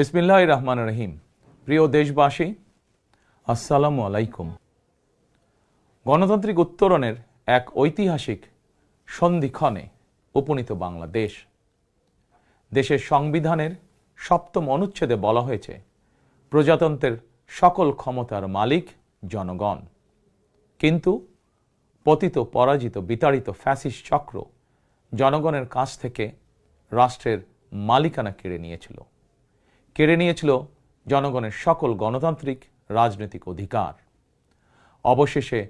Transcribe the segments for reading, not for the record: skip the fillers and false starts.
বিসমিল্লাহির রহমানির রহিম। প্রিয় দেশবাসী, আসসালামু আলাইকুম। গণতান্ত্রিক উত্তরণের এক ঐতিহাসিক সন্ধিক্ষণে উপনীত বাংলাদেশ। দেশের সংবিধানের ৭ম অনুচ্ছেদে বলা হয়েছে, প্রজাতন্ত্রের সকল ক্ষমতার মালিক জনগণ। কিন্তু পতিত, পরাজিত, বিতাড়িত ফ্যাসিস্ট চক্র জনগণের কাছ থেকে রাষ্ট্রের মালিকানা কেড়ে নিয়েছিল জনগণের সকল গণতান্ত্রিক রাজনৈতিক অধিকার। অবশেষে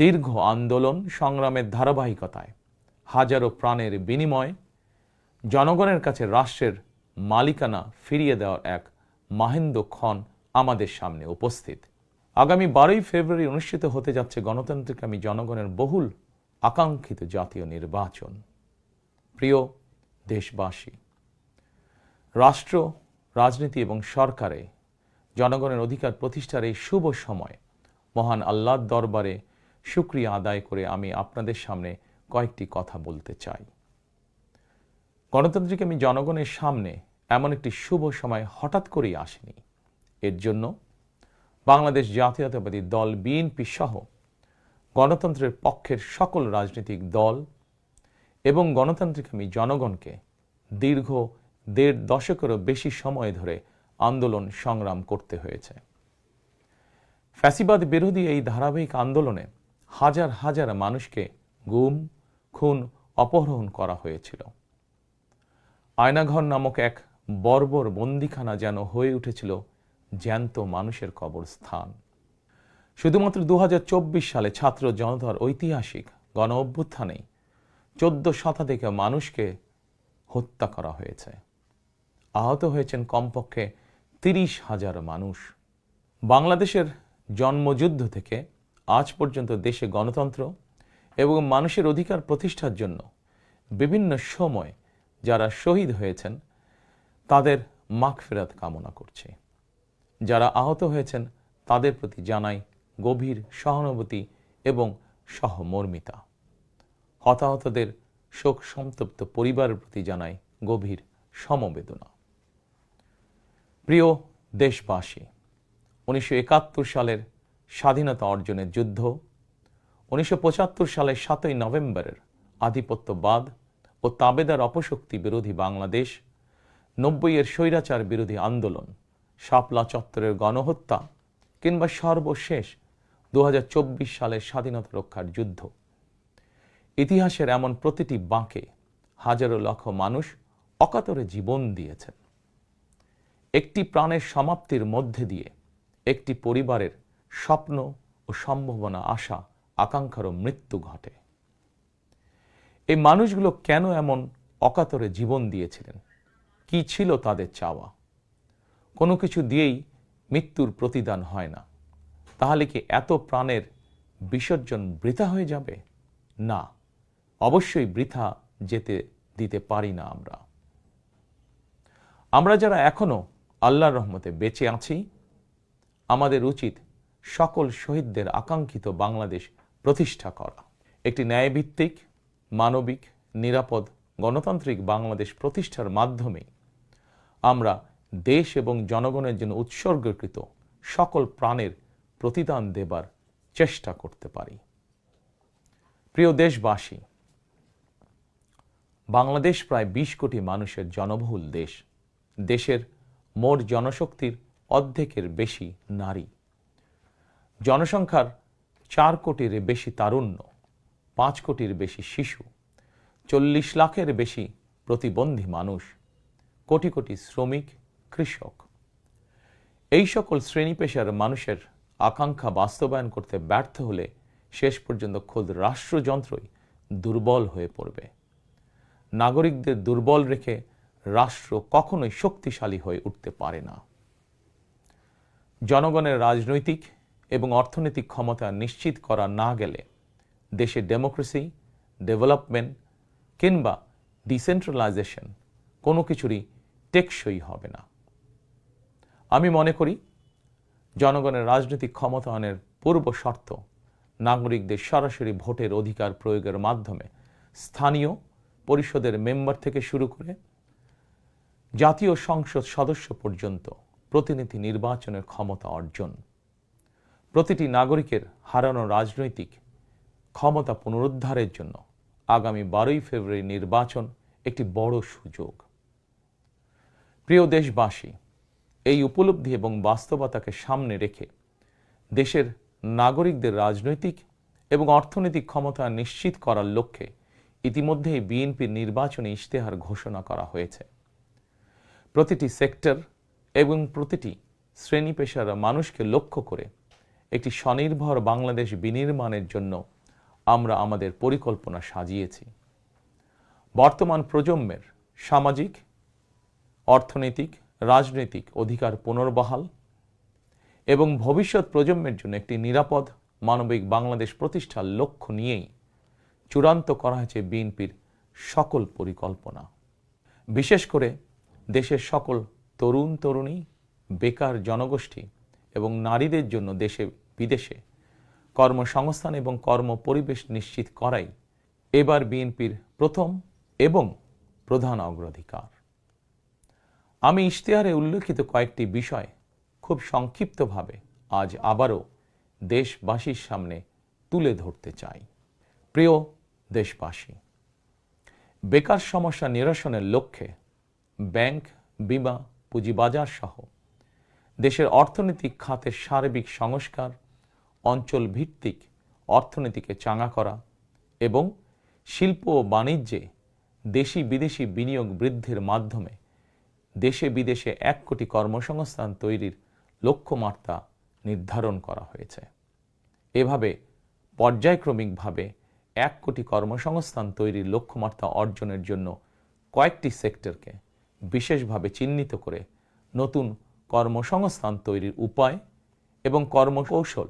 দীর্ঘ আন্দোলন সংগ্রামের ধারাবাহিকতায় হাজারো প্রাণের বিনিময়ে জনগণের কাছে রাষ্ট্রের মালিকানা ফিরিয়ে দেওয়ার এক মাহেন্দ্রক্ষণ আমাদের সামনে উপস্থিত। আগামী 12ই ফেব্রুয়ারি অনুষ্ঠিত হতে যাচ্ছে গণতান্ত্রিকামী জনগণের বহুল আকাঙ্ক্ষিত জাতীয় নির্বাচন। প্রিয় দেশবাসী, রাষ্ট্র, রাজনীতি এবং সরকারে জনগণের অধিকার প্রতিষ্ঠার এই শুভ সময় মহান আল্লাহর দরবারে শুকরিয়া আদায় করে আমি আপনাদের সামনে কয়েকটি কথা বলতে চাই। গণতান্ত্রিকামী জনগণের সামনে এমন একটি শুভ সময় হঠাৎ করেই আসেনি। এর জন্য বাংলাদেশ জাতীয়তাবাদী দল বিএনপি সহ গণতন্ত্রের পক্ষের সকল রাজনৈতিক দল এবং গণতান্ত্রিকামী জনগণকে দীর্ঘ ১.৫ দশকেরও বেশি সময় ধরে আন্দোলন সংগ্রাম করতে হয়েছে। ফ্যাসিবাদ বিরোধী এই ধারাবাহিক আন্দোলনে হাজার হাজার মানুষকে গুম, খুন, অপহরণ করা হয়েছিল। আয়নাঘর নামক এক বর্বর বন্দিখানা যেন হয়ে উঠেছিল জ্যান্ত মানুষের কবরস্থান। শুধুমাত্র ২০২৪ সালে ছাত্র জনতার ঐতিহাসিক গণ অভ্যুত্থানেই ১৪ শতাধিক মানুষকে হত্যা করা হয়েছে। আহত হয়েছেন কমপক্ষে ৩০,০০০ মানুষ। বাংলাদেশের জন্মযুদ্ধ থেকে আজ পর্যন্ত দেশে গণতন্ত্র এবং মানুষের অধিকার প্রতিষ্ঠার জন্য বিভিন্ন সময় যারা শহীদ হয়েছেন তাদের মাগফিরাত কামনা করছি। যারা আহত হয়েছেন তাদের প্রতি জানাই গভীর সহানুভূতি এবং সহমর্মিতা। হতাহতদের শোক সন্তপ্ত পরিবারের প্রতি জানাই গভীর সমবেদনা। প্রিয় দেশবাসী, ১৯৭১ সালের স্বাধীনতা অর্জনের যুদ্ধ, ১৯৭৫ সালের ৭ই নভেম্বরের আধিপত্যবাদ ও তাবেদার অপশক্তি বিরোধী বাংলাদেশ, ৯০-এর স্বৈরাচার বিরোধী আন্দোলন, শাপলা চত্বরের গণহত্যা কিংবা সর্বশেষ ২০২৪ সালের স্বাধীনতা রক্ষার যুদ্ধ, ইতিহাসের এমন প্রতিটি বাঁকে হাজারো লক্ষ মানুষ অকাতরে জীবন দিয়েছেন। একটি প্রাণের সমাপ্তির মধ্যে দিয়ে একটি পরিবারের স্বপ্ন ও সম্ভাবনা, আশা, আকাঙ্ক্ষারও মৃত্যু ঘটে। এই মানুষগুলো কেন এমন অকাতরে জীবন দিয়েছিলেন? কি ছিল তাদের চাওয়া? কোনো কিছু দিয়েই মৃত্যুর প্রতিদান হয় না। তাহলে কি এত প্রাণের বিসর্জন বৃথা হয়ে যাবে? না, অবশ্যই বৃথা যেতে দিতে পারি না। আমরা যারা এখনো আল্লাহর রহমতে বেঁচে আছি, আমাদের উচিত সকল শহীদদের আকাঙ্ক্ষিত বাংলাদেশ প্রতিষ্ঠা করা। একটি ন্যায়ভিত্তিক, মানবিক, নিরাপদ, গণতান্ত্রিক বাংলাদেশ প্রতিষ্ঠার মাধ্যমে আমরা দেশ এবং জনগণের জন্য উৎসর্গকৃত সকল প্রাণের প্রতিদান দেবার চেষ্টা করতে পারি। প্রিয় দেশবাসী, বাংলাদেশ প্রায় ২০ কোটি মানুষের জনবহুল দেশ। দেশের মোট জনশক্তির অর্ধেকের বেশি নারী। জনসংখ্যার ৪ কোটির বেশি তারুণ্য, ৫ কোটির বেশি শিশু, ৪০ লাখের বেশি প্রতিবন্ধী মানুষ, কোটি কোটি শ্রমিক, কৃষক। এই সকল শ্রেণী পেশার মানুষের আকাঙ্ক্ষা বাস্তবায়ন করতে ব্যর্থ হলে শেষ পর্যন্ত খোদ রাষ্ট্রযন্ত্রই দুর্বল হয়ে পড়বে। নাগরিকদের দুর্বল রেখে রাষ্ট্র কখনোই শক্তিশালী হয়ে উঠতে পারে না। জনগণের রাজনৈতিক এবং অর্থনৈতিক ক্ষমতা নিশ্চিত করা না গেলে দেশে ডেমোক্রেসি, ডেভেলপমেন্ট কিংবা ডিসেন্ট্রালাইজেশন কোনো কিছুরই টেকসই হবে না। আমি মনে করি জনগণের রাজনৈতিক ক্ষমতায়নের পূর্ব শর্ত নাগরিকদের সরাসরি ভোটের অধিকার প্রয়োগের মাধ্যমে স্থানীয় পরিষদের মেম্বার থেকে শুরু করে জাতীয় সংসদ সদস্য পর্যন্ত প্রতিনিধি নির্বাচনের ক্ষমতা অর্জন, প্রতিটি নাগরিকের হারানো রাজনৈতিক ক্ষমতা পুনরুদ্ধারের জন্য আগামী 12ই ফেব্রুয়ারি নির্বাচন একটি বড় সুযোগ। প্রিয় দেশবাসী, এই উপলব্ধি এবং বাস্তবতাকে সামনে রেখে দেশের নাগরিকদের রাজনৈতিক এবং অর্থনৈতিক ক্ষমতা নিশ্চিত করার লক্ষ্যে ইতিমধ্যেই বিএনপির নির্বাচনী ইশতেহার ঘোষণা করা হয়েছে। প্রতিটি সেক্টর এবং প্রতিটি শ্রেণী পেশার মানুষকে লক্ষ্য করে একটি স্বনির্ভর বাংলাদেশ বিনির্মাণের জন্য আমরা আমাদের পরিকল্পনা সাজিয়েছি। বর্তমান প্রজন্মের সামাজিক, অর্থনৈতিক, রাজনৈতিক অধিকার পুনর্বহাল এবং ভবিষ্যৎ প্রজন্মের জন্য একটি নিরাপদ মানবিক বাংলাদেশ প্রতিষ্ঠার লক্ষ্য নিয়েই চূড়ান্ত করা হয়েছে বিএনপির সকল পরিকল্পনা। বিশেষ করে দেশের সকল তরুণ তরুণী, বেকার জনগোষ্ঠী এবং নারীদের জন্য দেশে বিদেশে কর্মসংস্থান এবং কর্মপরিবেশ নিশ্চিত করাই এবার বিএনপির প্রথম এবং প্রধান অগ্রাধিকার। আমি ইশতেহারে উল্লেখিত কয়েকটি বিষয় খুব সংক্ষিপ্তভাবে আজ আবারও দেশবাসীর সামনে তুলে ধরতে চাই। প্রিয় দেশবাসী, বেকার সমস্যা নিরসনের লক্ষ্যে ব্যাংক, বিমা, পুঁজিবাজার সহ দেশের অর্থনৈতিক খাতের সার্বিক সংস্কার, অঞ্চল ভিত্তিক অর্থনীতিকে চাঙা করা এবং শিল্প ও বাণিজ্যে দেশি বিদেশি বিনিয়োগ বৃদ্ধির মাধ্যমে দেশে বিদেশে 1 কোটি কর্মসংস্থান তৈরির লক্ষ্যমাত্রা নির্ধারণ করা হয়েছে। এভাবে পর্যায়ক্রমিকভাবে 1 কোটি কর্মসংস্থান তৈরির লক্ষ্যমাত্রা অর্জনের জন্য কয়েকটি সেক্টরকে বিশেষভাবে চিহ্নিত করে নতুন কর্মসংস্থান তৈরির উপায় এবং কর্মকৌশল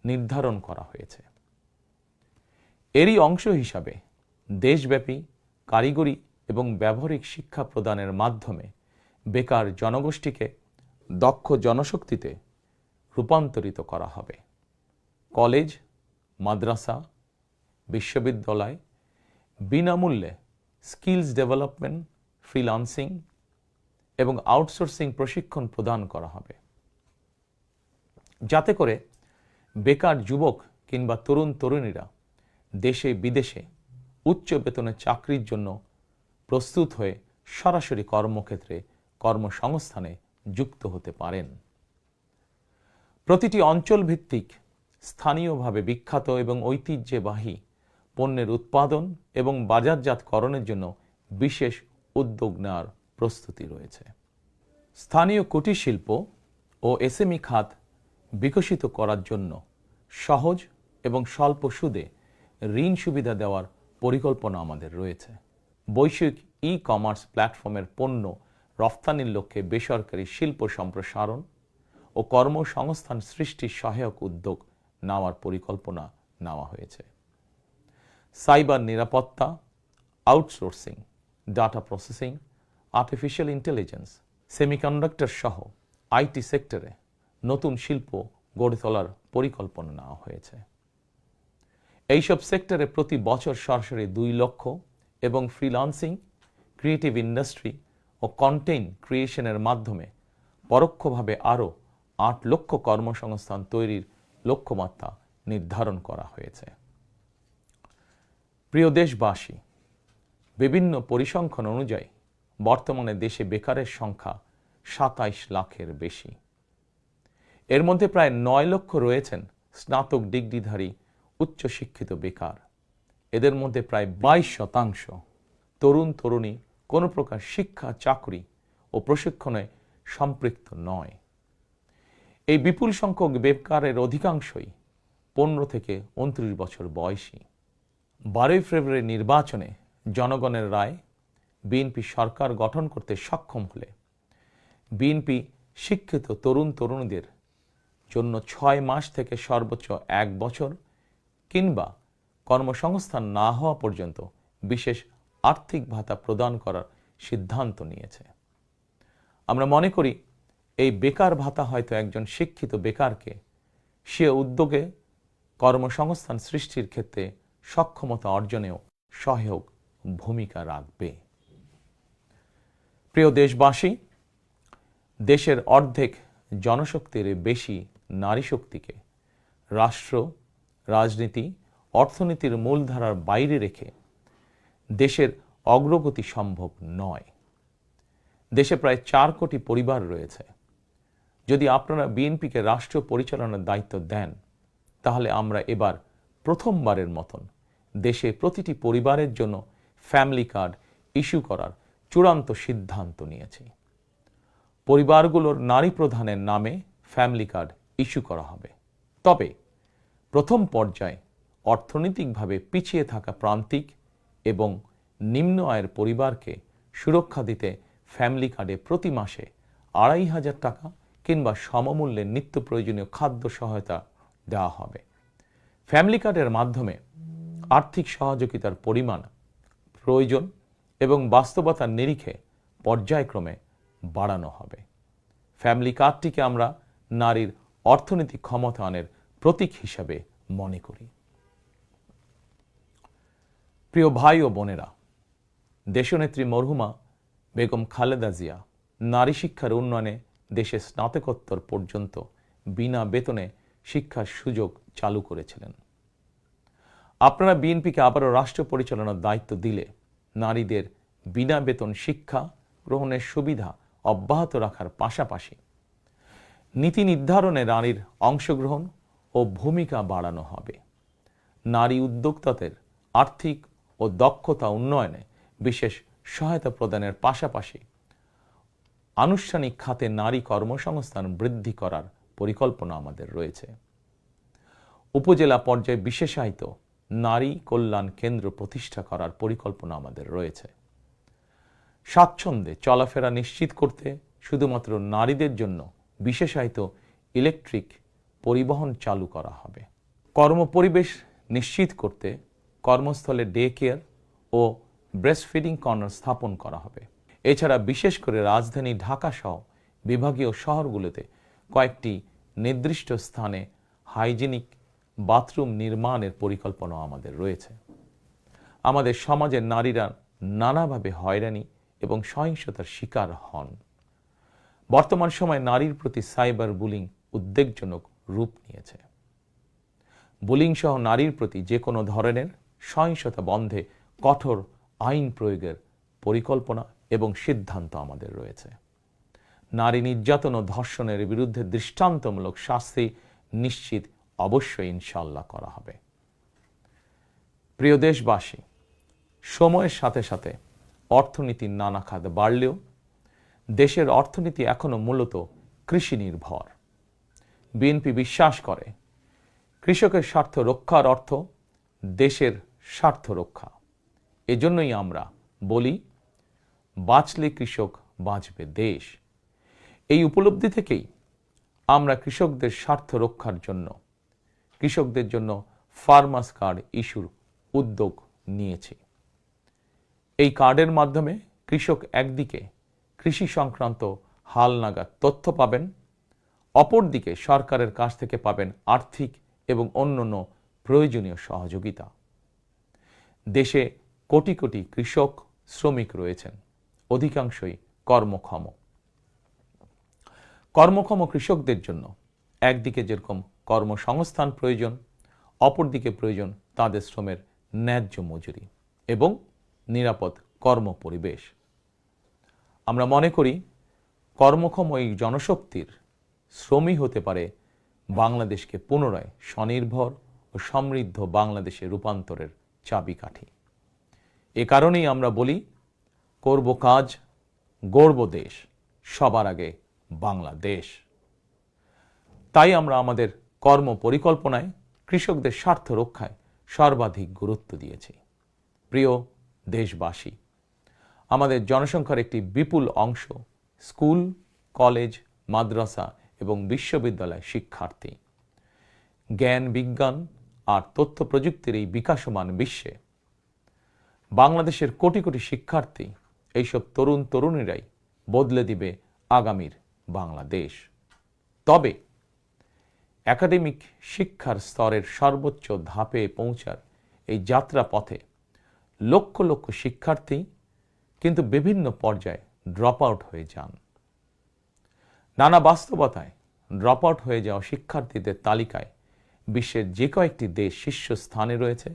নির্ধারণ করা হয়েছে। এরই অংশ হিসাবে দেশব্যাপী কারিগরি এবং ব্যবহারিক শিক্ষা প্রদানের মাধ্যমে বেকার জনগোষ্ঠীকে দক্ষ জনশক্তিতে রূপান্তরিত করা হবে। কলেজ, মাদ্রাসা, বিশ্ববিদ্যালয় বিনামূল্যে স্কিলস ডেভেলপমেন্ট, ফ্রিল্যান্সিং এবং আউটসোর্সিং প্রশিক্ষণ প্রদান করা হবে, যাতে করে বেকার যুবক কিংবা তরুণ তরুণীরা দেশে বিদেশে উচ্চ বেতনের চাকরির জন্য প্রস্তুত হয়ে সরাসরি কর্মক্ষেত্রে কর্মসংস্থানে যুক্ত হতে পারেন। প্রতিটি অঞ্চল ভিত্তিক স্থানীয়ভাবে বিখ্যাত এবং ঐতিহ্যবাহী পণ্যের উৎপাদন এবং বাজারজাতকরণের জন্য বিশেষ উদ্যোগ নেওয়ার প্রস্তুতি রয়েছে। স্থানীয় কুটির শিল্প ও এসএমই খাত বিকশিত করার জন্য সহজ এবং স্বল্প সুদে ঋণ সুবিধা দেওয়ার পরিকল্পনা আমাদের রয়েছে। বৈশ্বিক ই-কমার্স প্ল্যাটফর্মের পণ্য রফতানির লক্ষ্যে বেসরকারি শিল্প সম্প্রসারণ ও কর্মসংস্থান সৃষ্টির সহায়ক উদ্যোগ নেওয়ার পরিকল্পনা নেওয়া হয়েছে। সাইবার নিরাপত্তা, outsourcing, data processing, artificial intelligence, semiconductor সহ আইটি সেক্টরে নতুন শিল্প গড়ে তোলার পরিকল্পনা নেওয়া হয়েছে। এইসব সেক্টরে প্রতি বছর সরাসরি 2 লক্ষ এবং ফ্রিল্যান্সিং, ক্রিয়েটিভ ইন্ডাস্ট্রি ও কন্টেন্ট ক্রিয়েশনের মাধ্যমে পরোক্ষভাবে আরও 8 লক্ষ কর্মসংস্থান তৈরির লক্ষ্যমাত্রা নির্ধারণ করা হয়েছে। প্রিয় দেশবাসী, বিভিন্ন পরিসংখ্যান অনুযায়ী বর্তমানে দেশে বেকারের সংখ্যা 27 লাখের বেশি। এর মধ্যে প্রায় 9 লক্ষ রয়েছেন স্নাতক ডিগ্রিধারী উচ্চশিক্ষিত বেকার। এদের মধ্যে প্রায় 22% তরুণ তরুণী কোনো প্রকার শিক্ষা, চাকরি ও প্রশিক্ষণে সম্পৃক্ত নয়। এই বিপুল সংখ্যক বেকারের অধিকাংশই 15 থেকে 29 বছর বয়সী। 12ই ফেব্রুয়ারি নির্বাচনে জনগণের রায় বিএনপি সরকার গঠন করতে সক্ষম হলে বিএনপি শিক্ষিত তরুণ তরুণীদের জন্য 6 মাস থেকে সর্বোচ্চ 1 বছর কিংবা কর্মসংস্থান না হওয়া পর্যন্ত বিশেষ আর্থিক ভাতা প্রদান করার সিদ্ধান্ত নিয়েছে। আমরা মনে করি এই বেকার ভাতা হয়তো একজন শিক্ষিত বেকারকে সে উদ্যোগে কর্মসংস্থান সৃষ্টির ক্ষেত্রে সক্ষমতা অর্জনেও সহায়ক ভূমিকা রাখবে। প্রিয় দেশবাসী, দেশের অর্ধেক জনশক্তির বেশি নারী শক্তিকে রাষ্ট্র, রাজনীতি, অর্থনীতির মূলধারার বাইরে রেখে দেশের অগ্রগতি সম্ভব নয়। দেশে প্রায় 4 কোটি পরিবার রয়েছে। যদি আপনারা বিএনপিকে রাষ্ট্র পরিচালনার দায়িত্ব দেন, তাহলে আমরা এবার প্রথমবারের মতন দেশে প্রতিটি পরিবারের জন্য ফ্যামিলি কার্ড ইস্যু করার চূড়ান্ত সিদ্ধান্ত নিয়েছি। পরিবারগুলোর নারী প্রধানের নামে ফ্যামিলি কার্ড ইস্যু করা হবে। তবে প্রথম পর্যায়ে অর্থনৈতিকভাবে পিছিয়ে থাকা প্রান্তিক এবং নিম্ন আয়ের পরিবারকে সুরক্ষা দিতে ফ্যামিলি কার্ডে প্রতি মাসে 2,500 টাকা কিংবা সমমূল্যে নিত্য প্রয়োজনীয় খাদ্য সহায়তা দেওয়া হবে। ফ্যামিলি কার্ডের মাধ্যমে আর্থিক সহযোগিতার পরিমাণ, প্রয়োজন এবং বাস্তবতার নিরিখে পর্যায়ক্রমে বাড়ানো হবে। ফ্যামিলি কার্ডটিকে আমরা নারীর অর্থনৈতিক ক্ষমতায়নের প্রতীক হিসাবে মনে করি। প্রিয় ভাই ও বোনেরা, দেশনেত্রী মরহুমা বেগম খালেদা জিয়া নারী শিক্ষার উন্নয়নে দেশে স্নাতকোত্তর পর্যন্ত বিনা বেতনে শিক্ষার সুযোগ চালু করেছিলেন। আপনারা বিএনপিকে আবারও রাষ্ট্র পরিচালনার দায়িত্ব দিলে নারীদের বিনা বেতন শিক্ষা গ্রহণের সুবিধা অব্যাহত রাখার পাশাপাশি নীতি নির্ধারণে নারীর অংশগ্রহণ ও ভূমিকা বাড়ানো হবে। নারী উদ্যোক্তাদের আর্থিক ও দক্ষতা উন্নয়নে বিশেষ সহায়তা প্রদানের পাশাপাশি আনুষ্ঠানিক খাতে নারী কর্মসংস্থান বৃদ্ধি করার পরিকল্পনা আমাদের রয়েছে। উপজেলা পর্যায়ে বিশেষায়িত নারী কল্যাণ কেন্দ্র প্রতিষ্ঠা করার পরিকল্পনা আমাদের রয়েছে। স্বাচ্ছন্দ্যে চলাফেরা নিশ্চিত করতে শুধুমাত্র নারীদের জন্য বিশেষায়িত ইলেকট্রিক পরিবহন চালু করা হবে। কর্মপরিবেশ নিশ্চিত করতে কর্মস্থলে ডে কেয়ার ও ব্রেস্টফিডিং কর্নার স্থাপন করা হবে। এছাড়া বিশেষ করে রাজধানী ঢাকা সহ বিভাগীয় শহরগুলোতে কয়েকটি নির্দিষ্ট স্থানে হাইজিনিক বাথরুম নির্মাণের পরিকল্পনা আমাদের রয়েছে। আমাদের সমাজের নারীরা নানাভাবে হয়রানি এবং সহিংসতার শিকার হন। বর্তমান সময়ে নারীর প্রতি সাইবার বুলিং উদ্বেগজনক রূপ নিয়েছে। বুলিং সহ নারীর প্রতি যে কোনো ধরনের সহিংসতা বন্ধে কঠোর আইন প্রয়োগের পরিকল্পনা এবং সিদ্ধান্ত আমাদের রয়েছে। নারী নির্যাতন ও ধর্ষণের বিরুদ্ধে দৃষ্টান্তমূলক শাস্তি নিশ্চিত অবশ্যই ইনশাআল্লাহ করা হবে। প্রিয় দেশবাসী, সময়ের সাথে সাথে অর্থনীতির নানা খাত বাড়লেও দেশের অর্থনীতি এখনো মূলত কৃষি নির্ভর। বিএনপি বিশ্বাস করে কৃষকের স্বার্থ রক্ষার অর্থ দেশের স্বার্থ রক্ষা। এজন্যই আমরা বলি, বাঁচলে কৃষক বাঁচবে দেশ। এই উপলব্ধি থেকেই আমরা কৃষকদের স্বার্থ রক্ষার জন্য কৃষকদের জন্য ফার্মার্স কার্ড ইস্যুর উদ্যোগ নিয়েছি। এই কার্ডের মাধ্যমে কৃষক একদিকে কৃষি সংক্রান্ত হালনাগাদ তথ্য পাবেন, অপরদিকে সরকারের কাছ থেকে পাবেন আর্থিক এবং অন্যান্য প্রয়োজনীয় সহযোগিতা। দেশে কোটি কোটি কৃষক শ্রমিক রয়েছেন, অধিকাংশই কর্মক্ষম। কর্মক্ষম কৃষকদের জন্য একদিকে যেরকম কর্মসংস্থান প্রয়োজন, অপরদিকে প্রয়োজন তাদের শ্রমের ন্যায্য মজুরি এবং নিরাপদ কর্মপরিবেশ। আমরা মনে করি কর্মক্ষম এই জনশক্তির শ্রমই হতে পারে বাংলাদেশকে পুনরায় স্বনির্ভর ও সমৃদ্ধ বাংলাদেশে রূপান্তরের চাবিকাঠি। এ কারণেই আমরা বলি, করব কাজ, গড়ব দেশ, সবার আগে বাংলাদেশ। তাই আমরা আমাদের কর্ম পরিকল্পনায় কৃষকদের স্বার্থ রক্ষায় সর্বাধিক গুরুত্ব দিয়েছি। প্রিয় দেশবাসী, আমাদের জনসংখ্যার একটি বিপুল অংশ স্কুল, কলেজ, মাদ্রাসা এবং বিশ্ববিদ্যালয় শিক্ষার্থী। জ্ঞান, বিজ্ঞান আর তথ্য প্রযুক্তির এই বিকাশমান বিশ্বে বাংলাদেশের কোটি কোটি শিক্ষার্থী, এইসব তরুণ তরুণীরাই বদলে দিবে আগামীর বাংলাদেশ। তবে একাডেমিক শিক্ষার স্তরের সর্বোচ্চ ধাপে পৌঁছার এই যাত্রা পথে লক্ষ লক্ষ শিক্ষার্থী কিন্তু বিভিন্ন পর্যায়ে ড্রপ আউট হয়ে যান। নানা বাস্তবতায় ড্রপ আউট হয়ে যাওয়া শিক্ষার্থীদের তালিকায় বিশ্বের যে কয়েকটি দেশ শীর্ষস্থানে রয়েছে,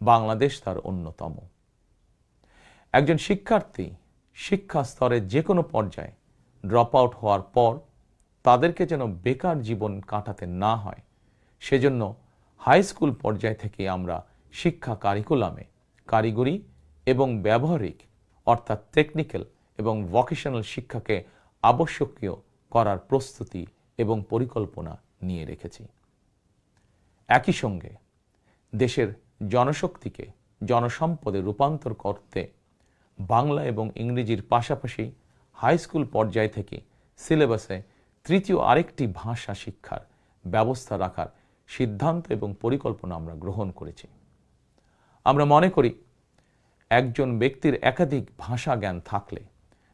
বাংলাদেশ তার অন্যতম। একজন শিক্ষার্থী শিক্ষা স্তরের যে কোনো পর্যায়ে ড্রপ আউট হওয়ার পর তাদেরকে যেন বেকার জীবন কাটাতে না হয়, সেজন্য হাই স্কুল পর্যায় থেকে আমরা শিক্ষা কারিকুলামে কারিগরি এবং ব্যবহারিক অর্থাৎ টেকনিক্যাল এবং ভোকেশনাল শিক্ষাকে আবশ্যকীয় করার প্রস্তুতি এবং পরিকল্পনা নিয়ে রেখেছি। একই সঙ্গে দেশের জনশক্তিকে জনসম্পদে রূপান্তর করতে বাংলা এবং ইংরেজির পাশাপাশি হাই স্কুল পর্যায় থেকে সিলেবাসে তৃতীয় আরেকটি ভাষা শিক্ষার ব্যবস্থা রাখার সিদ্ধান্ত এবং পরিকল্পনা আমরা গ্রহণ করেছি। আমরা মনে করি একজন ব্যক্তির একাধিক ভাষা জ্ঞান থাকলে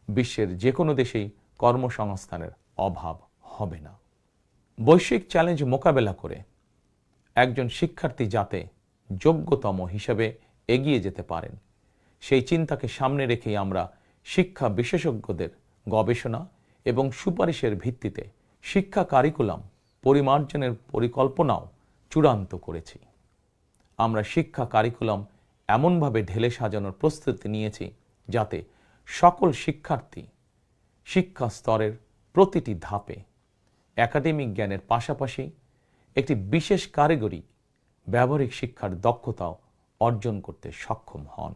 বিশ্বের যে কোনো দেশেই কর্মসংস্থানের অভাব হবে না। বৈশ্বিক চ্যালেঞ্জ মোকাবেলা করে একজন শিক্ষার্থী যাতে যোগ্যতম হিসেবে এগিয়ে যেতে পারেন, সেই চিন্তাকে সামনে রেখেই আমরা শিক্ষা বিশেষজ্ঞদের গবেষণা এবং সুপারিশের ভিত্তিতে শিক্ষা কারিকুলাম পরিমার্জনের পরিকল্পনাও চূড়ান্ত করেছি। আমরা শিক্ষা কারিকুলাম এমনভাবে ঢেলে সাজানোর প্রস্তুতি নিয়েছি যাতে সকল শিক্ষার্থী শিক্ষা স্তরের প্রতিটি ধাপে একাডেমিক জ্ঞানের পাশাপাশি একটি বিশেষ কারিগরি ব্যবহারিক শিক্ষার দক্ষতাও অর্জন করতে সক্ষম হন।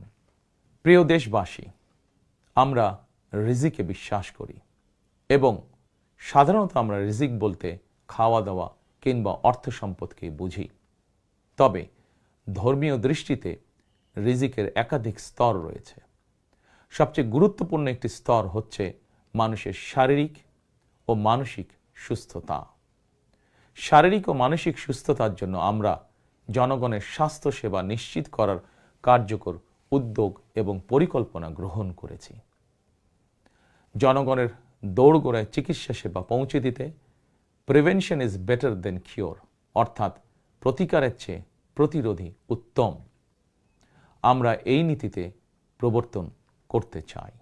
প্রিয় দেশবাসী, আমরা রিজিকে বিশ্বাস করি এবং সাধারণত আমরা রিজিক বলতে খাওয়া দাওয়া কিংবা অর্থ সম্পদকে বুঝি। তবে ধর্মীয় দৃষ্টিতে রিজিকের একাধিক স্তর রয়েছে। সবচেয়ে গুরুত্বপূর্ণ একটি স্তর হচ্ছে মানুষের শারীরিক ও মানসিক সুস্থতা। শারীরিক ও মানসিক সুস্থতার জন্য আমরা জনগণের স্বাস্থ্য সেবা নিশ্চিত করার কার্যকর উদ্যোগ এবং পরিকল্পনা গ্রহণ করেছি। জনগণের দৌড়গোড়ায় চিকিৎসা সেবা পৌঁছে দিতে prevention is better then cure, অর্থাৎ প্রতিকারের চেয়ে প্রতিরোধী উত্তম, আমরা এই নীতিতে প্রবর্তন করতে চাই।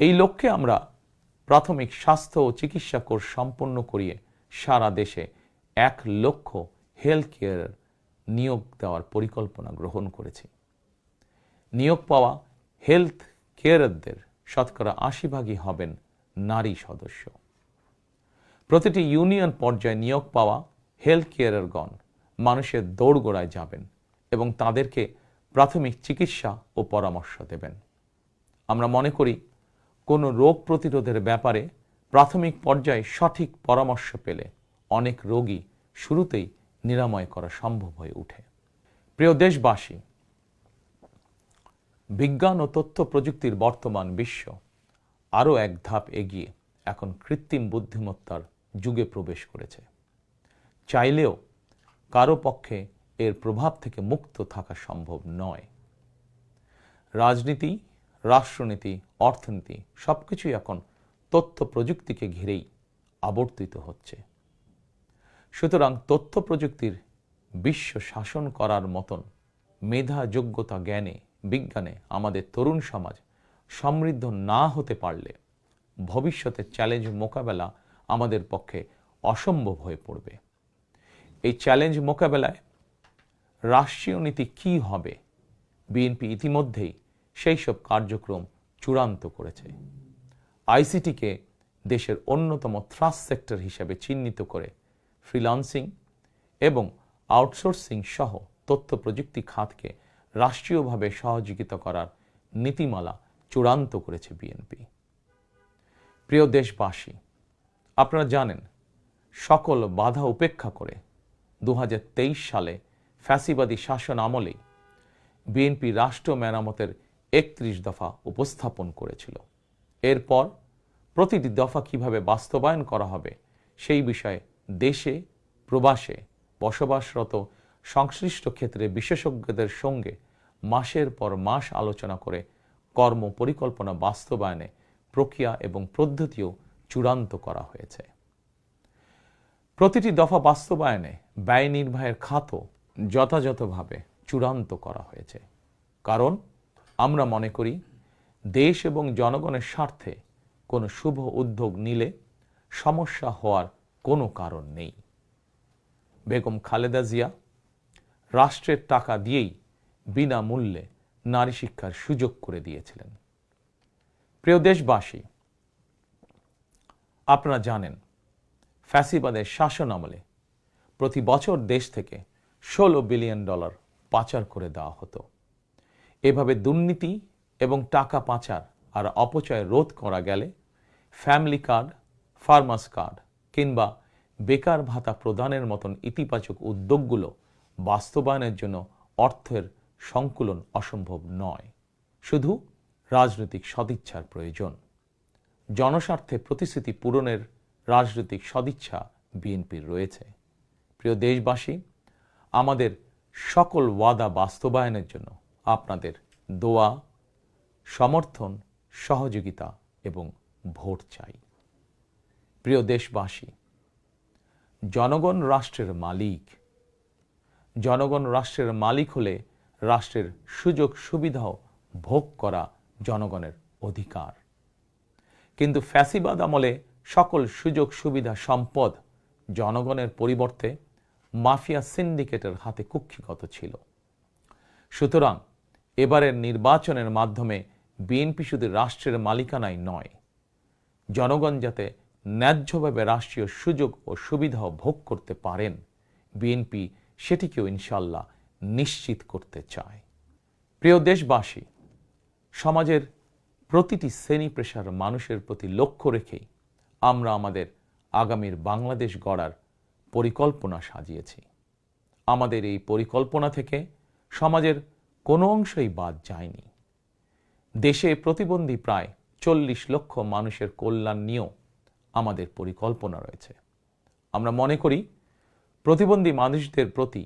এই লক্ষ্যে আমরা প্রাথমিক স্বাস্থ্য ও চিকিৎসা কোর্স সম্পন্ন করিয়ে সারা দেশে 1 লক্ষ হেলথ কেয়ার নিয়োগ দেওয়ার পরিকল্পনা গ্রহণ করেছি। নিয়োগ পাওয়া হেলথ কেয়ারদের শতকরা 80% হবেন নারী সদস্য। প্রতিটি ইউনিয়ন পর্যায়ে নিয়োগ পাওয়া হেলথ কেয়ারগণ মানুষের দৌড়গোড়ায় যাবেন এবং তাদেরকে প্রাথমিক চিকিৎসা ও পরামর্শ দেবেন। আমরা মনে করি কোনো রোগ প্রতিরোধের ব্যাপারে প্রাথমিক পর্যায়ে সঠিক পরামর্শ পেলে অনেক রোগী শুরুতেই নিরাময় করা সম্ভব হয়ে ওঠে। প্রিয় দেশবাসী, বিজ্ঞান ও তথ্য প্রযুক্তির বর্তমান বিশ্ব আরও এক ধাপ এগিয়ে এখন কৃত্রিম বুদ্ধিমত্তার যুগে প্রবেশ করেছে। চাইলেও কারো পক্ষে এর প্রভাব থেকে মুক্ত থাকা সম্ভব নয়। রাজনীতি, রাষ্ট্রনীতি, অর্থনীতি সবকিছুই এখন তথ্য প্রযুক্তিকে ঘিরেই আবর্তিত হচ্ছে। সুতরাং তথ্য প্রযুক্তির বিশ্ব শাসন করার মতন মেধা, যোগ্যতা, জ্ঞানে, বিজ্ঞানে আমাদের তরুণ সমাজ সমৃদ্ধ না হতে পারলে ভবিষ্যতের চ্যালেঞ্জ মোকাবেলা আমাদের পক্ষে অসম্ভব হয়ে পড়বে। এই চ্যালেঞ্জ মোকাবেলায় রাষ্ট্রীয় নীতি কী হবে, বিএনপি ইতিমধ্যেই সেই সব কার্যক্রম চূড়ান্ত করেছে। আইসিটিকে দেশের অন্যতম থ্রাস্ট সেক্টর হিসেবে চিহ্নিত করে ফ্রিল্যান্সিং এবং আউটসোর্সিং সহ তথ্য প্রযুক্তি খাতকে রাষ্ট্রীয়ভাবে সহযোগিতা করার নীতিমালা চূড়ান্ত করেছে বিএনপি। প্রিয় দেশবাসী, আপনারা জানেন সকল বাধা উপেক্ষা করে 2023 সালে ফ্যাসিবাদী শাসন আমলেই বিএনপি রাষ্ট্র মেরামতের 31 দফা উপস্থাপন করেছিল। এরপর প্রতিটি দফা কিভাবে বাস্তবায়ন করা হবে সেই বিষয়ে দেশে প্রবাসে বসবাসরত সংশ্লিষ্ট ক্ষেত্রে বিশেষজ্ঞদের সঙ্গে মাসের পর মাস আলোচনা করে কর্ম পরিকল্পনা বাস্তবায়নে প্রক্রিয়া এবং পদ্ধতিও চূড়ান্ত করা হয়েছে। প্রতিটি দফা বাস্তবায়নে ব্যয় নির্বাহের খাতও যথাযথভাবে চূড়ান্ত করা হয়েছে। কারণ আমরা মনে করি দেশ এবং জনগণের স্বার্থে কোনো শুভ উদ্যোগ নিলে সমস্যা হওয়ার কোনো কারণ নেই। বেগম খালেদা জিয়া রাষ্ট্রের টাকা দিয়েই বিনামূল্যে নারী শিক্ষার সুযোগ করে দিয়েছিলেন। প্রিয় দেশবাসী, আপনারা জানেন ফ্যাসিবাদের শাসন আমলে প্রতি বছর দেশ থেকে $16 বিলিয়ন পাচার করে দেওয়া হতো। এভাবে দুর্নীতি এবং টাকা পাচার আর অপচয় রোধ করা গেলে ফ্যামিলি কার্ড, ফার্মার্স কার্ড কিংবা বেকার ভাতা প্রদানের মতন ইতিবাচক উদ্যোগগুলো বাস্তবায়নের জন্য অর্থের সংকুলন অসম্ভব নয়। শুধু রাজনৈতিক সদিচ্ছার প্রয়োজন। জনস্বার্থে প্রতিশ্রুতি পূরণের রাজনৈতিক সদিচ্ছা বিএনপির রয়েছে। প্রিয় দেশবাসী, আমাদের সকল ওয়াদা বাস্তবায়নের জন্য আপনাদের দোয়া, সমর্থন, সহযোগিতা এবং ভোট চাই। প্রিয় দেশবাসী, জনগণ রাষ্ট্রের মালিক। জনগণ রাষ্ট্রের মালিক হলে রাষ্ট্রের সুযোগ সুবিধাও ভোগ করা জনগণের অধিকার। কিন্তু ফ্যাসিবাদ আমলে সকল সুযোগ সুবিধা সম্পদ জনগণের পরিবর্তে মাফিয়া সিন্ডিকেটের হাতে কুক্ষিগত ছিল। সুতরাং এবারের নির্বাচনের মাধ্যমে বিএনপি শুধু রাষ্ট্রের মালিকানাই নয়, জনগণ যাতে ন্যায্যভাবে রাষ্ট্রীয় সুযোগ ও সুবিধাও ভোগ করতে পারেন, বিএনপি সেটিকেও ইনশাল্লাহ নিশ্চিত করতে চায়। প্রিয় দেশবাসী, সমাজের প্রতিটি শ্রেণী পেশার মানুষের প্রতি লক্ষ্য রেখেই আমরা আমাদের আগামীর বাংলাদেশ গড়ার পরিকল্পনা সাজিয়েছি। আমাদের এই পরিকল্পনা থেকে সমাজের কোনো অংশই বাদ যায়নি। দেশে প্রতিবন্ধী প্রায় 40 লক্ষ মানুষের কল্যাণ নিয়েও আমাদের পরিকল্পনা রয়েছে। আমরা মনে করি প্রতিবন্ধী মানুষদের প্রতি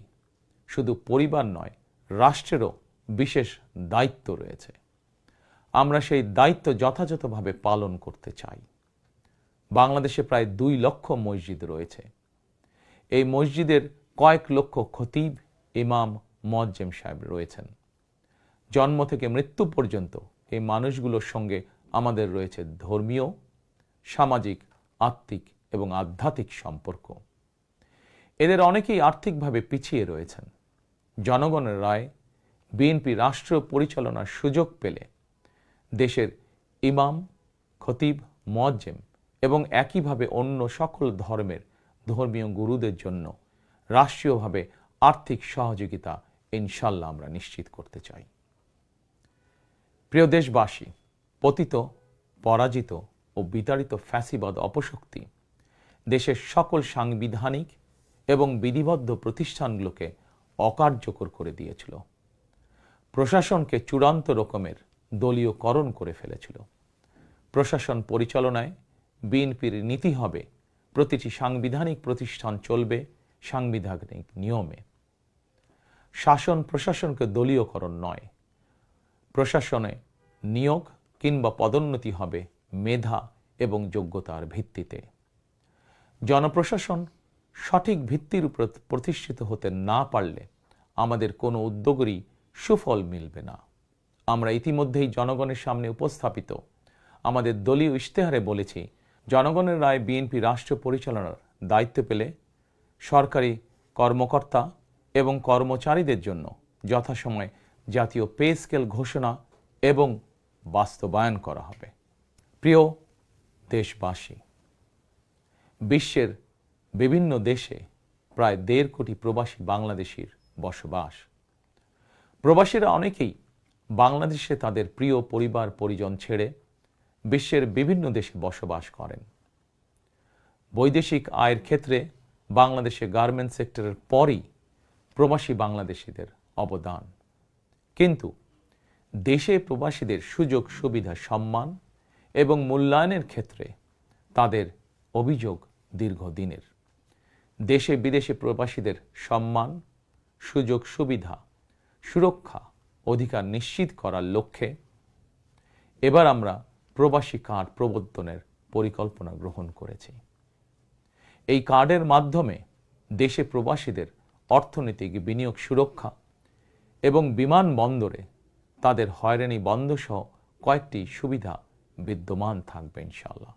শুধু পরিবার নয়, রাষ্ট্রেরও বিশেষ দায়িত্ব রয়েছে। আমরা সেই দায়িত্ব যথাযথভাবে পালন করতে চাই। বাংলাদেশে প্রায় 2 লক্ষ মসজিদ রয়েছে। এই মসজিদের কয়েক লক্ষ খতিব, ইমাম, মুয়াজ্জিম সাহেব রয়েছেন। জন্ম থেকে মৃত্যু পর্যন্ত এই মানুষগুলোর সঙ্গে আমাদের রয়েছে ধর্মীয়, সামাজিক, আত্মিক এবং আধ্যাত্মিক সম্পর্ক। এদের অনেকেই আর্থিকভাবে পিছিয়ে রয়েছেন। জনগণের রায় বিএনপি রাষ্ট্র পরিচালনার সুযোগ পেলে দেশের ইমাম, খতিব, মুয়াজ্জিম এবং একইভাবে অন্য সকল ধর্মের ধর্মীয় গুরুদের জন্য রাষ্ট্রীয়ভাবে আর্থিক সহযোগিতা ইনশাল্লাহ আমরা নিশ্চিত করতে চাই। প্রিয় দেশবাসী, পতিত, পরাজিত ও বিতাড়িত ফ্যাসিবাদ অপশক্তি দেশের সকল সাংবিধানিক এবং বিধিবদ্ধ প্রতিষ্ঠানগুলোকে অকার্যকর করে দিয়েছিল। প্রশাসনকে চূড়ান্ত রকমের দলীয়করণ করে ফেলেছিল। প্রশাসন পরিচালনায় বিএনপির নীতি হবে প্রতিটি সাংবিধানিক প্রতিষ্ঠান চলবে সাংবিধানিক নিয়মে। শাসন প্রশাসনকে দলীয়করণ নয়। প্রশাসনে নিয়োগ কিংবা পদোন্নতি হবে মেধা এবং যোগ্যতার ভিত্তিতে। জনপ্রশাসন সঠিক ভিত্তির উপর প্রতিষ্ঠিত হতে না পারলে আমাদের কোনো উদ্যোগেরই সুফল মিলবে না। আমরা ইতিমধ্যেই জনগণের সামনে উপস্থাপিত আমাদের দলীয় ইশতেহারে বলেছি, জনগণের রায় বিএনপি রাষ্ট্র পরিচালনার দায়িত্ব পেলে সরকারি কর্মকর্তা এবং কর্মচারীদের জন্য যথাসময়ে জাতীয় পে স্কেল ঘোষণা এবং বাস্তবায়ন করা হবে। প্রিয় দেশবাসী, বিশ্বের বিভিন্ন দেশে প্রায় 1.5 কোটি প্রবাসী বাংলাদেশির বসবাস। প্রবাসীরা অনেকেই বাংলাদেশে তাদের প্রিয় পরিবার পরিজন ছেড়ে বিশ্বের বিভিন্ন দেশে বসবাস করেন। বৈদেশিক আয়ের ক্ষেত্রে বাংলাদেশে গার্মেন্টস সেক্টরের পরই প্রবাসী বাংলাদেশিদের অবদান। কিন্তু দেশে প্রবাসীদের সুযোগ সুবিধা, সম্মান এবং মূল্যায়নের ক্ষেত্রে তাদের অভিযোগ দীর্ঘদিনের। দেশে বিদেশে প্রবাসীদের সম্মান, সুযোগ সুবিধা, সুরক্ষা, অধিকার নিশ্চিত করার লক্ষ্যে এবার আমরা প্রবাসী কার্ড প্রবর্তনের পরিকল্পনা গ্রহণ করেছি। এই কার্ডের মাধ্যমে দেশে প্রবাসীদের অর্থনৈতিক বিনিয়োগ সুরক্ষা এবং বিমানবন্দরে তাদের হয়রানি বন্ধ সহ কয়েকটি সুবিধা বিদ্যমান থাকবে ইনশাআল্লাহ।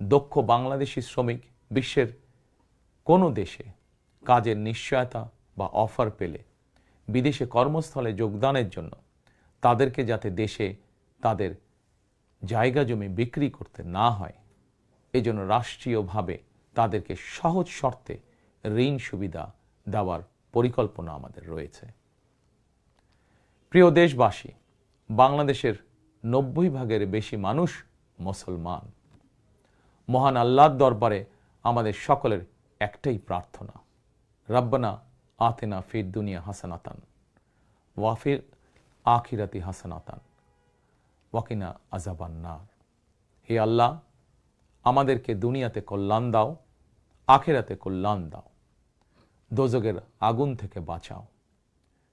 দক্ষ বাংলাদেশি শ্রমিক বিশ্বের কোনো দেশে কাজের নিশ্চয়তা বা অফার পেলে বিদেশে কর্মস্থলে যোগদানের জন্য তাদেরকে যাতে দেশে তাদের জায়গা জমি বিক্রি করতে না হয়, এজন্য রাষ্ট্রীয়ভাবে তাদেরকে সহজ শর্তে ঋণ সুবিধা দেওয়ার পরিকল্পনা আমাদের রয়েছে। প্রিয় দেশবাসী, বাংলাদেশের 90% বেশি মানুষ মুসলমান। মহান আল্লাহর দরবারে আমাদের সকলের একটাই প্রার্থনা, রব্বানা আতিনা ফিদ দুনিয়া হাসানাতান ওয়া ফিল আখিরাতি হাসানাতান ওয়া কিনা আযাবান নার। হে আল্লাহ, আমাদেরকে দুনিয়াতে কল্যাণ দাও, আখিরাতে কল্যাণ দাও, দোজখের আগুন থেকে বাঁচাও।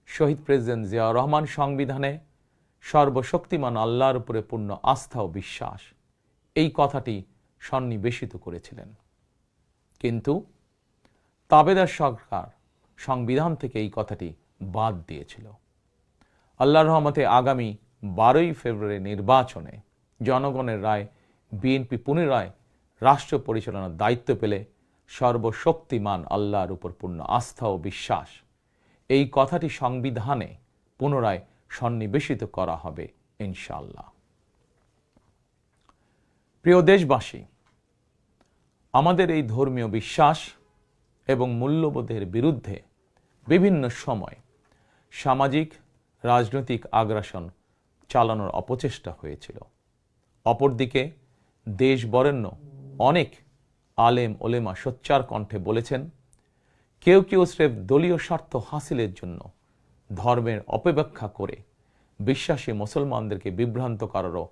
শহীদ প্রেসিডেন্ট জিয়াউর রহমান সংবিধানে সর্বশক্তিমান আল্লাহর উপরে পূর্ণ আস্থা ও বিশ্বাস, এই কথাটি সন্নিবেশিত করেছিলেন। কিন্তু তাবেদার সরকার সংবিধান থেকে এই কথাটি বাদ দিয়েছিল। আল্লাহর রহমতে আগামী 12ই ফেব্রুয়ারি নির্বাচনে জনগণের রায় বিএনপি পুনরায় রাষ্ট্র পরিচালনার দায়িত্ব পেলে সর্বশক্তিমান আল্লাহর উপর পূর্ণ আস্থা ও বিশ্বাস, এই কথাটি সংবিধানে পুনরায় সন্নিবেশিত করা হবে ইনশাআল্লাহ। প্রিয় দেশবাসী, আমাদের এই ধর্মীয় বিশ্বাস এবং মূল্যবোধের বিরুদ্ধে বিভিন্ন সময় সামাজিক রাজনৈতিক আগ্রাসন চালানোর অপচেষ্টা হয়েছিল। অপরদিকে দেশ বরেণ্য অনেক আলেম ওলেমা সোচ্চার কণ্ঠে বলেছেন, কেউ কেউ স্রেফ দলীয় স্বার্থ হাসিলের জন্য ধর্মের অপব্যাখ্যা করে বিশ্বাসী মুসলমানদেরকে বিভ্রান্ত করারও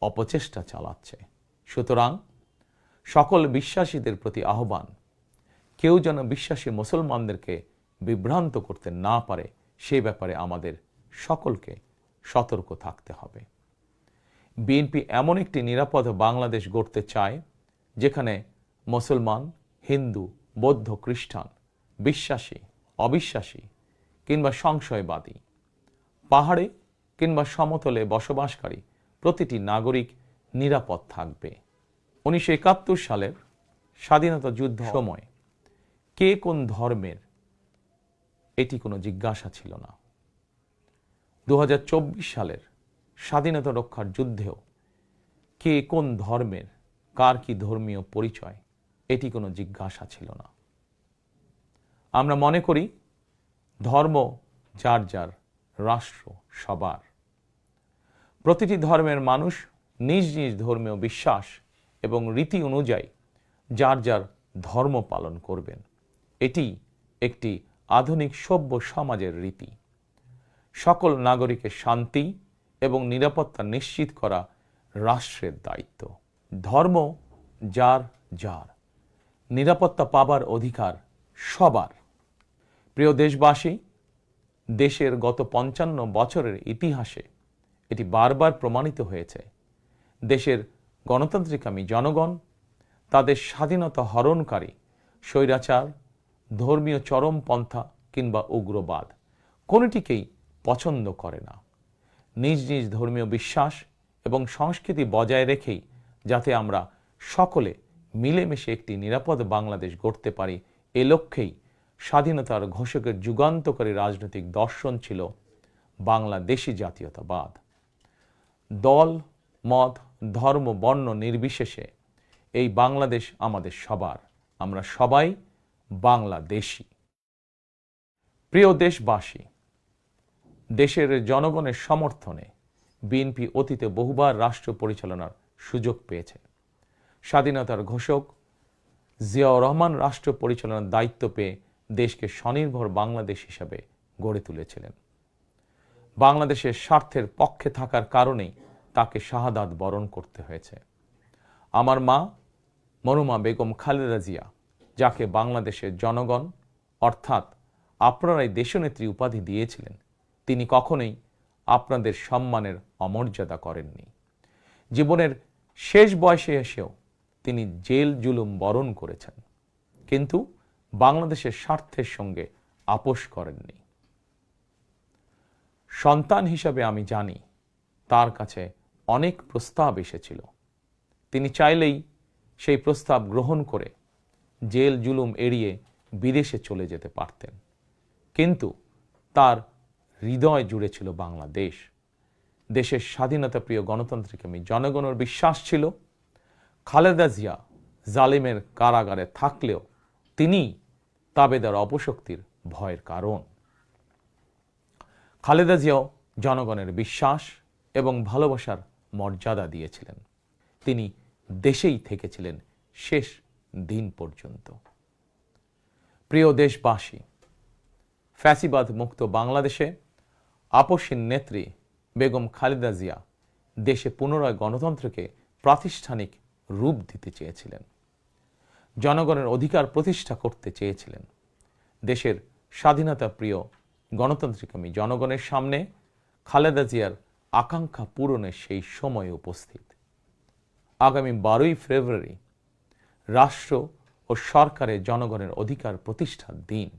অপচেষ্টা চালাচ্ছে। সুতরাং সকল বিশ্বাসীদের প্রতি আহ্বান, কেউ যেন বিশ্বাসী মুসলমানদেরকে বিভ্রান্ত করতে না পারে, সে ব্যাপারে আমাদের সকলকে সতর্ক থাকতে হবে। বিএনপি এমন একটি নিরাপদ বাংলাদেশ গড়তে চায় যেখানে মুসলমান, হিন্দু, বৌদ্ধ, খ্রিস্টান, বিশ্বাসী, অবিশ্বাসী কিংবা সংশয়বাদী, পাহাড়ে কিংবা সমতলে বসবাসকারী প্রতিটি নাগরিক নিরাপদ থাকবে। 1971 সালের স্বাধীনতা যুদ্ধ সময় কে কোন ধর্মের এটি কোনো জিজ্ঞাসা ছিল না। 2024 সালের স্বাধীনতা রক্ষার যুদ্ধেও কে কোন ধর্মের, কার কি ধর্মীয় পরিচয়, এটি কোনো জিজ্ঞাসা ছিল না। আমরা মনে করি ধর্ম যার যার, রাষ্ট্র সবার। প্রতিটি ধর্মের মানুষ নিজ নিজ ধর্মীয় বিশ্বাস এবং রীতি অনুযায়ী যার যার ধর্ম পালন করবেন। এটি একটি আধুনিক সভ্য সমাজের রীতি। সকল নাগরিকের শান্তি এবং নিরাপত্তা নিশ্চিত করা রাষ্ট্রের দায়িত্ব। ধর্ম যার যার, নিরাপত্তা পাবার অধিকার সবার। প্রিয় দেশবাসী, দেশের গত 55 বছরের ইতিহাসে এটি বারবার প্রমাণিত হয়েছে, দেশের গণতান্ত্রিকামী জনগণ তাদের স্বাধীনতা হরণকারী স্বৈরাচার, ধর্মীয় চরমপন্থা কিংবা উগ্রবাদ কোনোটিকেই পছন্দ করে না। নিজ নিজ ধর্মীয় বিশ্বাস এবং সংস্কৃতি বজায় রেখেই যাতে আমরা সকলে মিলেমিশে একটি নিরাপদ বাংলাদেশ গড়তে পারি, এ লক্ষ্যেই স্বাধীনতার ঘোষকের যুগান্তকারী রাজনৈতিক দর্শন ছিল বাংলাদেশি জাতীয়তাবাদ। দল, মত, ধর্ম, বর্ণ নির্বিশেষে এই বাংলাদেশ আমাদের সবার। আমরা সবাই বাংলাদেশী। প্রিয় দেশবাসী, দেশের জনগণের সমর্থনে বিএনপি অতীতে বহুবার রাষ্ট্র পরিচালনার সুযোগ পেয়েছে। স্বাধীনতার ঘোষক জিয়াউর রহমান রাষ্ট্র পরিচালনার দায়িত্ব পেয়ে দেশকে স্বনির্ভর বাংলাদেশ হিসাবে গড়ে তুলেছিলেন। বাংলাদেশের স্বার্থের পক্ষে থাকার কারণেই তাকে শাহাদাত বরণ করতে হয়েছে। আমার মা মরহুমা বেগম খালেদা জিয়া, যাকে বাংলাদেশের জনগণ অর্থাৎ আপনারাই দেশনেত্রী উপাধি দিয়েছিলেন, তিনি কখনোই আপনাদের সম্মানের অমর্যাদা করেননি। জীবনের শেষ বয়সে এসেও তিনি জেল জুলুম বরণ করেছেন, কিন্তু বাংলাদেশের স্বার্থের সঙ্গে আপোষ করেননি। সন্তান হিসাবে আমি জানি তার কাছে অনেক প্রস্তাব এসেছিল। তিনি চাইলেই সেই প্রস্তাব গ্রহণ করে জেল জুলুম এড়িয়ে বিদেশে চলে যেতে পারতেন, কিন্তু তার হৃদয় জুড়ে ছিল বাংলাদেশ। দেশের স্বাধীনতাপ্রিয় গণতন্ত্রকামী জনগণের বিশ্বাস ছিল খালেদা জিয়া জালিমের কারাগারে থাকলেও তিনি তাবেদার অপশক্তির ভয়ের কারণ। খালেদা জিয়াও জনগণের বিশ্বাস এবং ভালোবাসার মর্যাদা দিয়েছিলেন। তিনি দেশেই থেকেছিলেন শেষ দিন পর্যন্ত। প্রিয় দেশবাসী, ফ্যাসিবাদ মুক্ত বাংলাদেশে আপসীন নেত্রী বেগম খালেদা জিয়া দেশে পুনরায় গণতন্ত্রকে প্রাতিষ্ঠানিক রূপ দিতে চেয়েছিলেন, জনগণের অধিকার প্রতিষ্ঠা করতে চেয়েছিলেন। দেশের স্বাধীনতা প্রিয় গণতন্ত্রকামী জনগণের সামনে খালেদা জিয়ার আকাঙ্ক্ষা পূরণের সেই সময় উপস্থিত। আগামী 12ই ফেব্রুয়ারি রাষ্ট্র ও সরকারের জনগণের অধিকার প্রতিষ্ঠার দিন।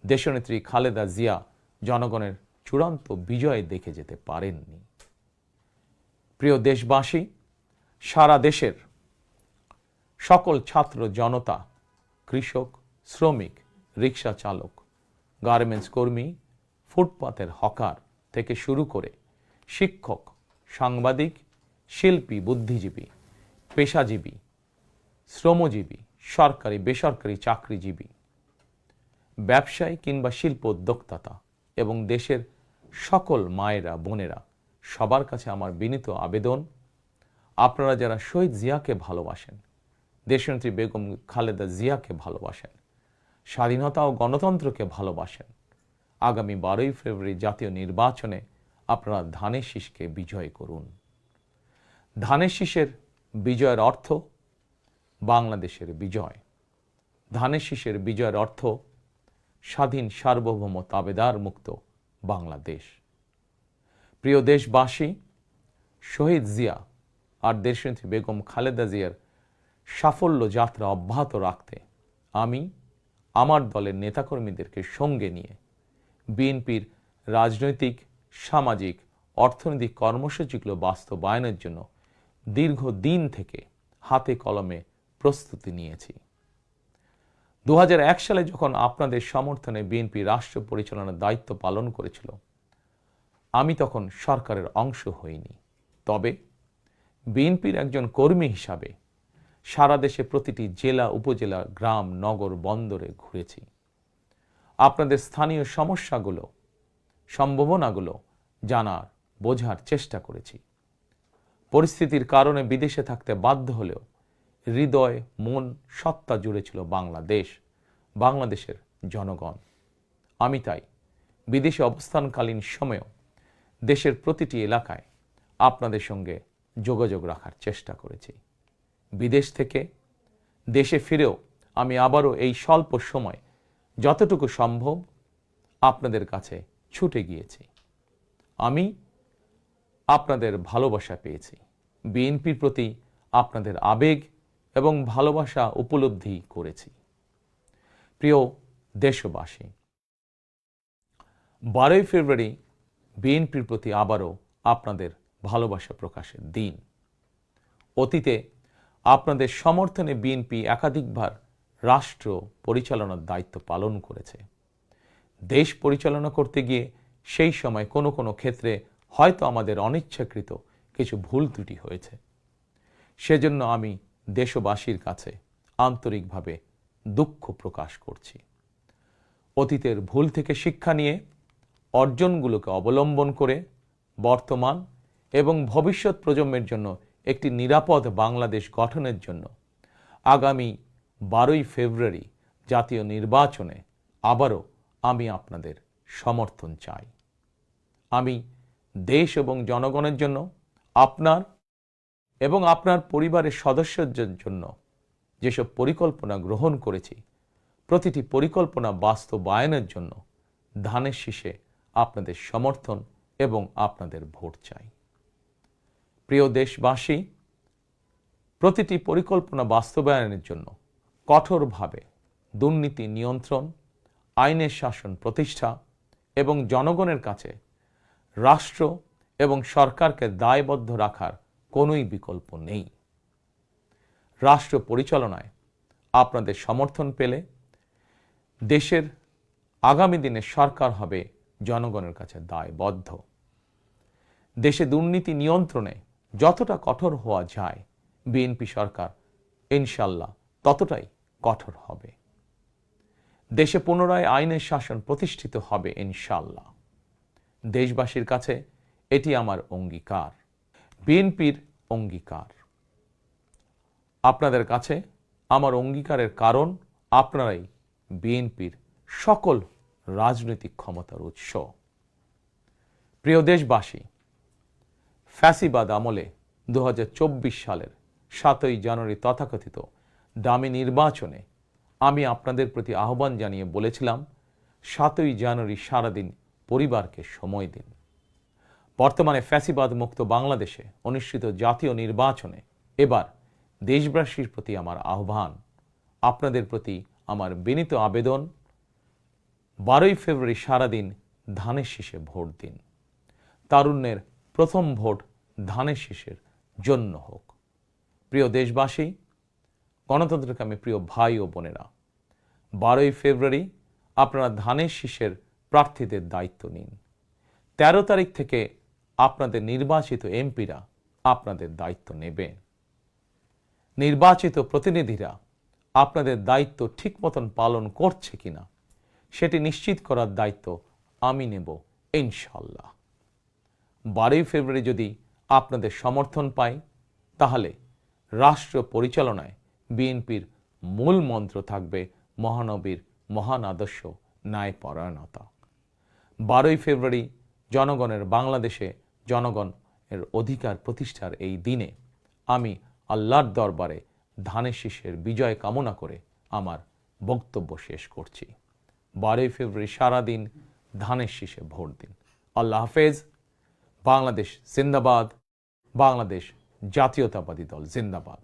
দেশনেত্রী খালেদা জিয়া জনগণের চূড়ান্ত বিজয় দেখে যেতে পারেননি। প্রিয় দেশবাসী, সারা দেশের সকল ছাত্র জনতা, কৃষক, শ্রমিক, রিক্সা চালক, গার্মেন্টস কর্মী, ফুটপাতের হকার থেকে শুরু করে শিক্ষক, সাংবাদিক, শিল্পী, বুদ্ধিজীবী, পেশাজীবী, শ্রমজীবী, সরকারি বেসরকারি চাকরিজীবী, ব্যবসায়ী কিংবা শিল্প উদ্যোক্তা এবং দেশের সকল মায়েরা, বোনেরা, সবার কাছে আমার বিনীত আবেদন, আপনারা যারা শহীদ জিয়াকে ভালোবাসেন, দেশনেত্রী বেগম খালেদা জিয়াকে ভালোবাসেন, স্বাধীনতা ও গণতন্ত্রকে ভালোবাসেন, আগামী 12ই ফেব্রুয়ারি জাতীয় নির্বাচনে আপনারা ধানের শীষকে বিজয় করুন। ধানের শীষের বিজয়ের অর্থ বাংলাদেশের বিজয়। ধানের শীষের বিজয়ের অর্থ স্বাধীন, সার্বভৌম, তাবেদার মুক্ত বাংলাদেশ। প্রিয় দেশবাসী, শহীদ জিয়া আর দেশনেত্রী বেগম খালেদা জিয়ার সাফল্য যাত্রা অব্যাহত রাখতে আমি আমার দলের নেতাকর্মীদেরকে সঙ্গে নিয়ে বিএনপির রাজনৈতিক, সামাজিক, অর্থনৈতিক কর্মসূচিগুলো বাস্তবায়নের জন্য দীর্ঘদিন থেকে হাতে কলমে প্রস্তুতি নিয়েছি। 2001 সালে যখন আপনাদের সমর্থনে বিএনপি রাষ্ট্র পরিচালনার দায়িত্ব পালন করেছিল, আমি তখন সরকারের অংশ হইনি। তবে বিএনপির একজন কর্মী হিসাবে সারা দেশে প্রতিটি জেলা, উপজেলা, গ্রাম, নগর, বন্দরে ঘুরেছি। আপনাদের স্থানীয় সমস্যাগুলো, সম্ভাবনাগুলো জানার, বোঝার চেষ্টা করেছি। পরিস্থিতির কারণে বিদেশে থাকতে বাধ্য হলেও হৃদয়, মন, সত্তা জুড়ে ছিল বাংলাদেশ, বাংলাদেশের জনগণ। আমি তাই বিদেশে অবস্থানকালীন সময়েও দেশের প্রতিটি এলাকায় আপনাদের সঙ্গে যোগাযোগ রাখার চেষ্টা করেছি। বিদেশ থেকে দেশে ফিরেও আমি আবারও এই স্বল্প সময় যতটুকু সম্ভব আপনাদের কাছে ছুটে গিয়েছি। আমি আপনাদের ভালোবাসা পেয়েছি, বিএনপির প্রতি আপনাদের আবেগ এবং ভালোবাসা উপলব্ধি করেছি। প্রিয় দেশবাসী, 12ই ফেব্রুয়ারি বিএনপির প্রতি আবারও আপনাদের ভালোবাসা প্রকাশের দিন। অতীতে আপনাদের সমর্থনে বিএনপি একাধিকবার রাষ্ট্র পরিচালনার দায়িত্ব পালন করেছে। দেশ পরিচালনা করতে গিয়ে সেই সময় কোনো কোনো ক্ষেত্রে হয়তো আমাদের অনিচ্ছাকৃত কিছু ভুল ত্রুটি হয়েছে। সেজন্য আমি দেশবাসীর কাছে আন্তরিকভাবে দুঃখ প্রকাশ করছি। অতীতের ভুল থেকে শিক্ষা নিয়ে অর্জনগুলোকে অবলম্বন করে বর্তমান এবং ভবিষ্যৎ প্রজন্মের জন্য একটি নিরাপদ বাংলাদেশ গঠনের জন্য আগামী 12ই ফেব্রুয়ারি জাতীয় নির্বাচনে আবারও আমি আপনাদের সমর্থন চাই। আমি দেশ এবং জনগণের জন্য, আপনার এবং আপনার পরিবারের সদস্যদের জন্য যেসব পরিকল্পনা গ্রহণ করেছি, প্রতিটি পরিকল্পনা বাস্তবায়নের জন্য ধানের শীষে আপনাদের সমর্থন এবং আপনাদের ভোট চাই। প্রিয় দেশবাসী, প্রতিটি পরিকল্পনা বাস্তবায়নের জন্য কঠোরভাবে দুর্নীতি নিয়ন্ত্রণ, আইনের শাসন প্রতিষ্ঠা এবং জনগণের কাছে রাষ্ট্র এবং সরকারকে দায়বদ্ধ রাখার কোনোই বিকল্প নেই। রাষ্ট্র পরিচালনায় আপনাদের সমর্থন পেলে দেশের আগামী দিনে সরকার হবে জনগণের কাছে দায়বদ্ধ। দেশে দুর্নীতি নিয়ন্ত্রণে যতটা কঠোর হওয়া যায়, বিএনপি সরকার ইনশাল্লাহ ততটাই কঠোর হবে। দেশে পুনরায় আইনের শাসন প্রতিষ্ঠিত হবে ইনশাল্লাহ। দেশবাসীর কাছে এটি আমার অঙ্গীকার, বিএনপির অঙ্গীকার। আপনাদের কাছে আমার অঙ্গীকারের কারণ আপনারাই বিএনপির সকল রাজনৈতিক ক্ষমতার উৎস। প্রিয় দেশবাসী, ফ্যাসিবাদ আমলে 2024 সালের 7ই জানুয়ারি তথাকথিত দামি নির্বাচনে আমি আপনাদের প্রতি আহ্বান জানিয়ে বলেছিলাম, 7ই জানুয়ারি সারাদিন পরিবারকে সময় দিন। বর্তমানে ফ্যাসিবাদ মুক্ত বাংলাদেশে অনুষ্ঠিত জাতীয় নির্বাচনে এবার দেশবাসীর প্রতি আমার আহ্বান, আপনাদের প্রতি আমার বিনীত আবেদন, 12ই ফেব্রুয়ারি সারাদিন ধানের শীষে ভোট দিন। তারুণ্যের প্রথম ভোট ধানের শীষের জন্য হোক। প্রিয় দেশবাসী, গণতন্ত্রকামী প্রিয় ভাই ও বোনেরা, 12ই ফেব্রুয়ারি আপনারা ধানের শীষের প্রার্থীদের দায়িত্ব নিন। 13 তারিখ থেকে আপনাদের নির্বাচিত এমপিরা আপনাদের দায়িত্ব নেবে। নির্বাচিত প্রতিনিধিরা আপনাদের দায়িত্ব ঠিক মতন পালন করছে কিনা সেটি নিশ্চিত করার দায়িত্ব আমি নেব ইনশাল্লাহ। 12ই ফেব্রুয়ারি যদি আপনাদের সমর্থন পাই, তাহলে রাষ্ট্র পরিচালনায় বিএনপির মূল মন্ত্র থাকবে মহানবীর মহান আদর্শ, ন্যায়পরায়ণতা। 12ই ফেব্রুয়ারি জনগণের বাংলাদেশে জনগণের অধিকার প্রতিষ্ঠার এই দিনে আমি আল্লাহর দরবারে ধানের শীষের বিজয় কামনা করে আমার বক্তব্য শেষ করছি। 12ই ফেব্রুয়ারি সারাদিন ধানের শীষে ভোট দিন। আল্লাহ হাফেজ। বাংলাদেশ জিন্দাবাদ। বাংলাদেশ জাতীয়তাবাদী দল জিন্দাবাদ।